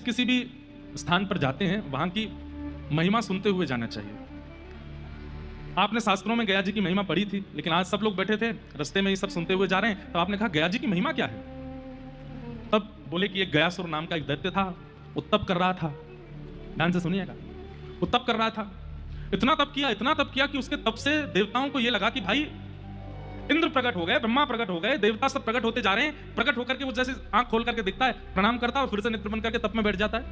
किसी भी स्थान पर जाते हैं वहां की महिमा सुनते हुए जाना चाहिए। आपने शास्त्रों में गया जी की महिमा पढ़ी थी, लेकिन आज सब लोग बैठे थे रास्ते में ये सब सुनते हुए जा रहे हैं, तो आपने कहा गया जी की महिमा क्या है? तब बोले कि एक गयासुर नाम का एक दैत्य था, वो तप कर रहा था। ध्यान से सुनिएगा, वो तप कर रहा था, इतना तप किया कि उसके तप से देवताओं को यह लगा कि भाई इंद्र प्रकट हो गए, ब्रह्मा प्रकट हो गए, देवता सब प्रकट होते जा रहे हैं। प्रकट होकर के वो जैसे आंख खोल करके दिखता है, प्रणाम करता है और फिर से नेत्र बंद करके तप में बैठ जाता है,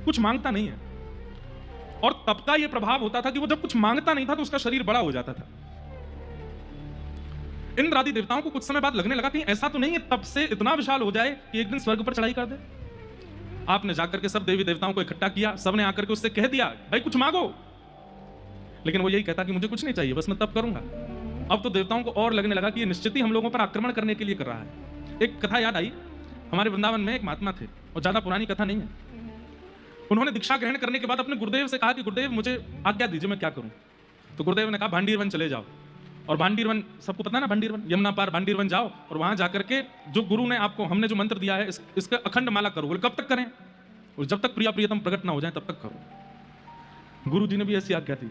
कुछ मांगता नहीं है। और तप का ये प्रभाव होता था कि वो जब कुछ मांगता नहीं था तो उसका शरीर बड़ा हो जाता था। इंद्र आदि देवताओं को कुछ समय बाद लगने लगा कि ऐसा तो नहीं है तप से इतना विशाल हो जाए कि एक दिन स्वर्ग पर चढ़ाई कर दे। आपने जाकर के सब देवी देवताओं को इकट्ठा किया, सबने आकर के उससे कह दिया भाई कुछ मांगो, लेकिन वो यही कहता कि मुझे कुछ नहीं चाहिए, बस मैं तप करूंगा। अब तो देवताओं को और लगने लगा कि ये निश्चित ही हम लोगों पर आक्रमण करने के लिए कर रहा है। एक कथा याद आई, हमारे वृंदावन में एक महात्मा थे, और ज्यादा पुरानी कथा नहीं है। उन्होंने दीक्षा ग्रहण करने के बाद अपने गुरुदेव से कहा कि गुरुदेव मुझे आज्ञा दीजिए, मैं क्या करूं? तो गुरुदेव ने कहा भांडीर वन चले जाओ। और भांडीर वन सबको पता है ना, भांडीर वन यमुना पार भांडीर वन जाओ और वहां जाकर के जो गुरु ने आपको हमने जो मंत्र दिया है इसका अखंड माला करो। बोले कब तक करें? और जब तक प्रिया प्रियतम प्रकट ना हो जाए तब तक करो। गुरु जी ने भी ऐसी आज्ञा दी,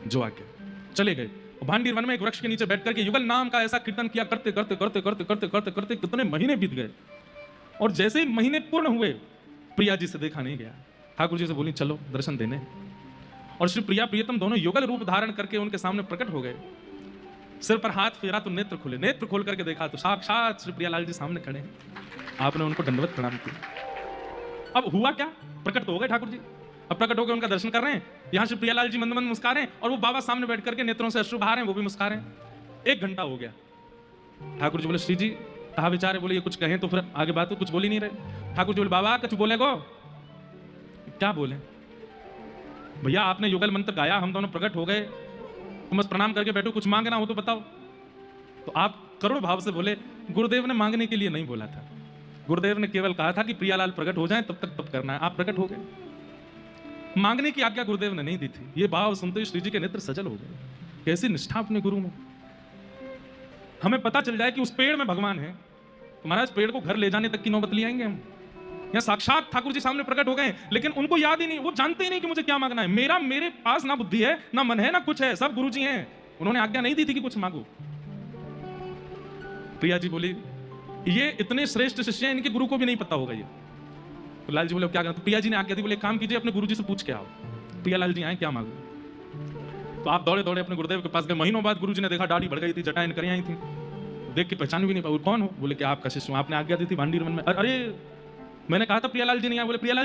जो आज्ञा। चले गए भांडीर वन में एक वृक्ष के नीचे बैठ करके युगल नाम का ऐसा कीर्तन किया, करते करते करते करते करते करते करते कितने महीने बीत गए। और जैसे ही महीने पूर्ण हुए, प्रिया जी से देखा नहीं गया। ठाकुर जी से बोली चलो दर्शन देने, और श्री प्रिया प्रियतम दोनों युगल रूप धारण करके उनके सामने प्रकट हो गए। सिर पर हाथ फेरा तो नेत्र खुले, नेत्र खोल करके देखा तो साक्षात श्री प्रियालाल जी सामने खड़े हैं। आपने उनको दंडवत प्रणाम किया। अब हुआ क्या? प्रकट तो हो गए ठाकुर जी, अब प्रकट होकर उनका दर्शन कर रहे हैं। यहां श्री प्रियालाल जी मंद मंद मुस्कुरा रहे हैं और वो बाबा सामने बैठ करके नेत्रों से अश्रु बहा रहे हैं, वो भी मुस्कुरा रहे हैं। 1 घंटा हो गया। ठाकुर जी बोले श्री जी कहा विचार है? बोले ये कुछ कहें तो फिर आगे बात, तो कुछ बोल ही नहीं रहे। ठाकुर जी बोले बाबा कुछ बोले गो? क्या बोले? भैया आपने युगल मंत्र गाया, हम दोनों प्रकट हो गए, तुम बस प्रणाम करके बैठो, कुछ मांगना हो तो बताओ। तो आप करुण भाव से बोले गुरुदेव ने मांगने के लिए नहीं बोला था, गुरुदेव ने केवल कहा था कि प्रियालाल प्रकट हो जाए तब तक तप करना है। आप प्रकट हो गए, मांगने की आज्ञा गुरुदेव ने नहीं दी थी। ये भाव सुनते श्री जी के नेत्र सजल हो गए। कैसी निष्ठा अपने गुरु में। हमें पता चल जाए कि उस पेड़ में भगवान है तो महाराज पेड़ को घर ले जाने तक की नौबत ले आएंगे हम। या साक्षात ठाकुर जी सामने प्रकट हो गए, लेकिन उनको याद ही नहीं, वो जानते ही नहीं कि मुझे क्या मांगना है। मेरे पास ना बुद्धि है ना मन है ना कुछ है, सब गुरु जी हैं, उन्होंने आज्ञा नहीं दी थी कि कुछ मांगो। प्रिया जी बोली ये इतने श्रेष्ठ शिष्य हैं, इनके गुरु को भी नहीं पता होगा ये। तो लाल जी बोले क्या करें? तो प्रिया जी ने आज्ञा दी, बोले काम कीजिए अपने गुरु जी से पूछ के आओ, प्रिया लाल जी आए क्या मांगो। तो आप दौड़े दौड़े अपने गुरुदेव के पास गए। महीनों बाद गुरु जी ने देखा दाढ़ी बढ़ गई थी, जटाएं करी आई थी, देख के पहचान भी नहीं पाई। कौन हो? बोले कि आपका शिष्य हूं, आपने आज्ञा दी थी भांडीर वन में। अरे मैंने कहा था प्रियालाल जी नहीं आए। बोले प्रियालाल